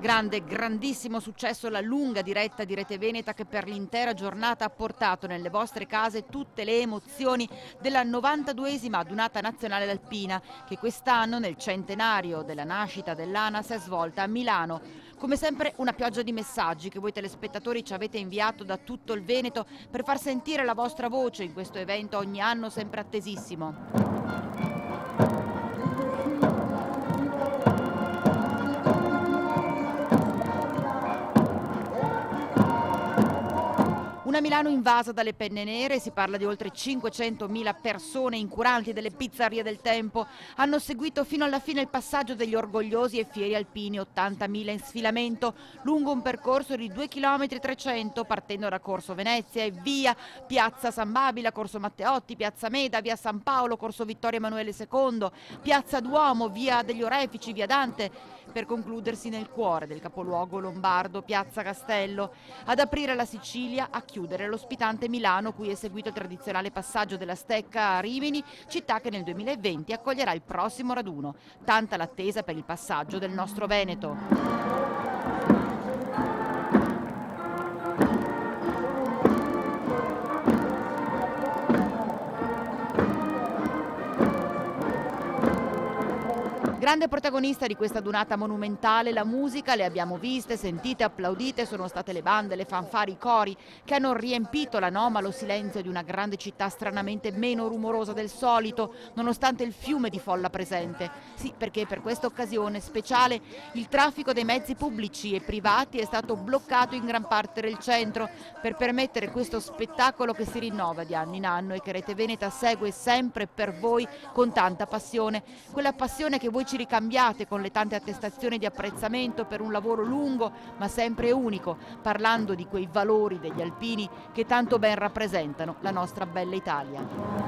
Grandissimo successo la lunga diretta di Rete Veneta che per l'intera giornata ha portato nelle vostre case tutte le emozioni della 92esima adunata nazionale alpina che quest'anno nel centenario della nascita dell'ANA si è svolta a Milano. Come sempre una pioggia di messaggi che voi telespettatori ci avete inviato da tutto il Veneto per far sentire la vostra voce in questo evento ogni anno sempre attesissimo. Una Milano invasa dalle penne nere, si parla di oltre 500.000 persone incuranti delle pizzerie del tempo. Hanno seguito fino alla fine il passaggio degli orgogliosi e fieri alpini, 80.000 in sfilamento, lungo un percorso di 2,3 km partendo da Corso Venezia e via Piazza San Babila, Corso Matteotti, Piazza Meda, via San Paolo, Corso Vittorio Emanuele II, Piazza Duomo, via degli Orefici, via Dante, per concludersi nel cuore del capoluogo lombardo, Piazza Castello. Ad aprire la Sicilia, a chiudere l'ospitante Milano, cui è seguito il tradizionale passaggio della Stecca a Rimini, città che nel 2020 accoglierà il prossimo raduno. Tanta l'attesa per il passaggio del nostro Veneto. Grande protagonista di questa adunata monumentale la musica, le abbiamo viste, sentite, applaudite, sono state le bande, le fanfare, i cori che hanno riempito l'anomalo silenzio di una grande città stranamente meno rumorosa del solito, nonostante il fiume di folla presente. Sì, perché per questa occasione speciale il traffico dei mezzi pubblici e privati è stato bloccato in gran parte del centro per permettere questo spettacolo che si rinnova di anno in anno e che Rete Veneta segue sempre per voi con tanta passione, quella passione che voi ci ricambiate con le tante attestazioni di apprezzamento per un lavoro lungo ma sempre unico, parlando di quei valori degli alpini che tanto ben rappresentano la nostra bella Italia.